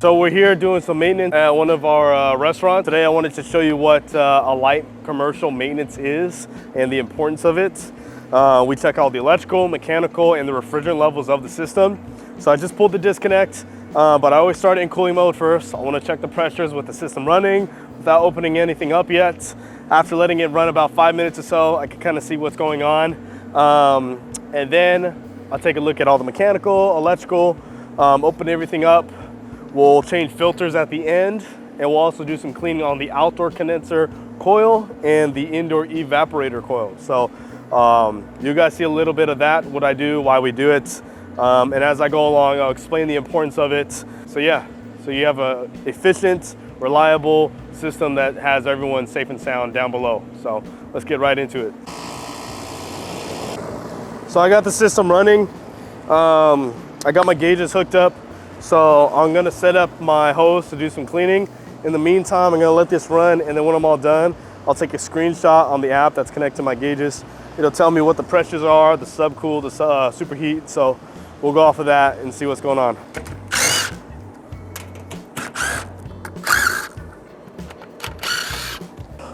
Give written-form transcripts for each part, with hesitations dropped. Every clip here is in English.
So we're here doing some maintenance at one of our restaurants. Today I wanted to show you what a light commercial maintenance is and the importance of it. We check out the electrical, mechanical, and the refrigerant levels of the system. So I just pulled the disconnect, but I always start in cooling mode first. I want to check the pressures with the system running without opening anything up yet. After letting it run about 5 minutes or so, I can kind of see what's going on. And then I'll take a look at all the mechanical, electrical, open everything up. We'll change filters at the end, and we'll also do some cleaning on the outdoor condenser coil and the indoor evaporator coil. So you guys see a little bit of that, what I do, why we do it. And as I go along, I'll explain the importance of it. So yeah, so you have a efficient, reliable system that has everyone safe and sound down below. So let's get right into it. So I got the system running. I got my gauges hooked up. So I'm gonna set up my hose to do some cleaning. In the meantime, I'm gonna let this run, and then when I'm all done, I'll take a screenshot on the app that's connected to my gauges. It'll tell me what the pressures are, the subcool, the superheat. So we'll go off of that and see what's going on.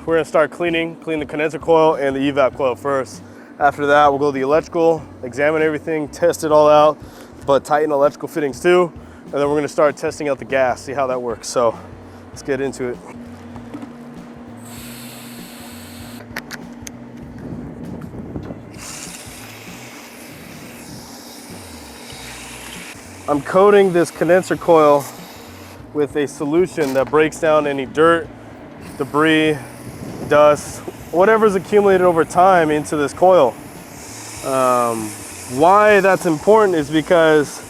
We're gonna start clean the condenser coil and the evap coil first. After that, we'll go to the electrical, examine everything, test it all out, but tighten electrical fittings too. And then we're gonna start testing out the gas, see how that works. So let's get into it. I'm coating this condenser coil with a solution that breaks down any dirt, debris, dust, whatever's accumulated over time into this coil. Why that's important is because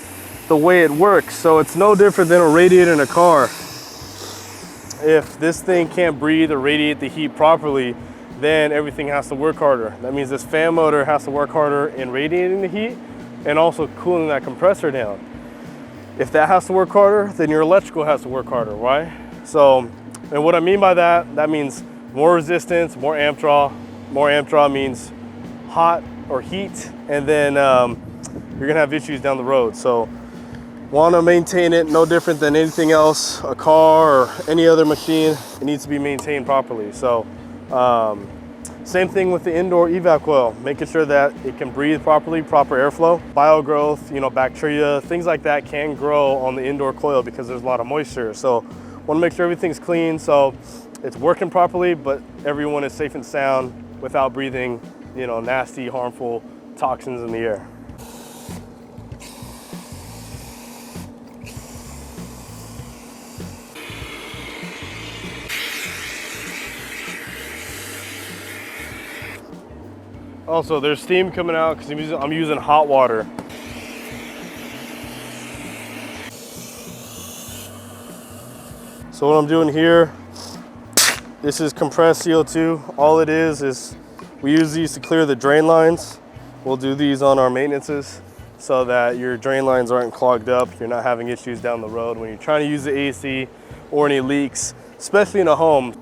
the way it works. So it's no different than a radiator in a car. If this thing can't breathe or radiate the heat properly, then everything has to work harder. That means this fan motor has to work harder in radiating the heat and also cooling that compressor down. If that has to work harder, then your electrical has to work harder, right? So, and what I mean by that, that means more resistance, more amp draw. More amp draw means hot or heat, and then you're gonna have issues down the road. So want to maintain it no different than anything else, a car or any other machine. It needs to be maintained properly. So same thing with the indoor evap coil, making sure that it can breathe properly, proper airflow. Biogrowth, bacteria, things like that can grow on the indoor coil because there's a lot of moisture. So want to make sure everything's clean so it's working properly, but everyone is safe and sound without breathing nasty, harmful toxins in the air. Also, there's steam coming out because I'm using hot water. So what I'm doing here, this is compressed CO2. All it is we use these to clear the drain lines. We'll do these on our maintenances so that your drain lines aren't clogged up. You're not having issues down the road when you're trying to use the AC or any leaks, especially in a home.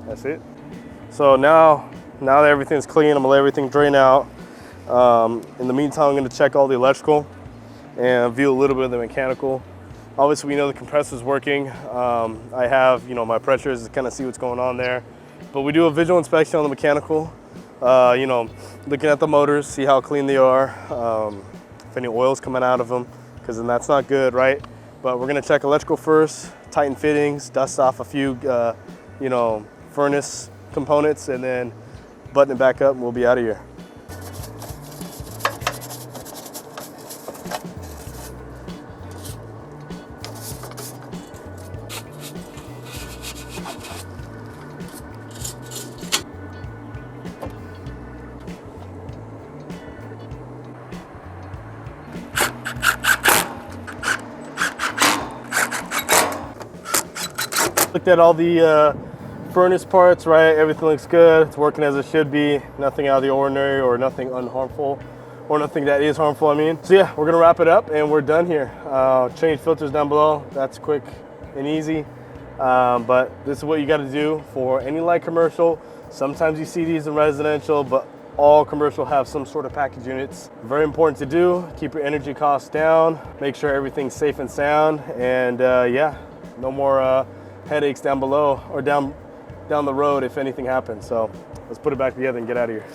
That's it. So now that everything's clean, I'm gonna let everything drain out. In the meantime, I'm gonna check all the electrical and view a little bit of the mechanical. Obviously, we know the compressor's working. I have, my pressures to kind of see what's going on there. But we do a visual inspection on the mechanical. Looking at the motors, see how clean they are. If any oil's coming out of them, because then that's not good, right? But we're gonna check electrical first, tighten fittings, dust off a few, furnace components, and then button it back up and we'll be out of here. Looked at all the furnace parts, right? Everything looks good. It's working as it should be. Nothing out of the ordinary or nothing unharmful or nothing that is harmful, I mean. So yeah, we're gonna wrap it up and we're done here. Change filters down below. That's quick and easy. But this is what you got to do for any light commercial. Sometimes you see these in residential, but all commercial have some sort of package units. Very important to do. Keep your energy costs down. Make sure everything's safe and sound. And yeah, no more headaches down below or down the road if anything happens. So let's put it back together and get out of here.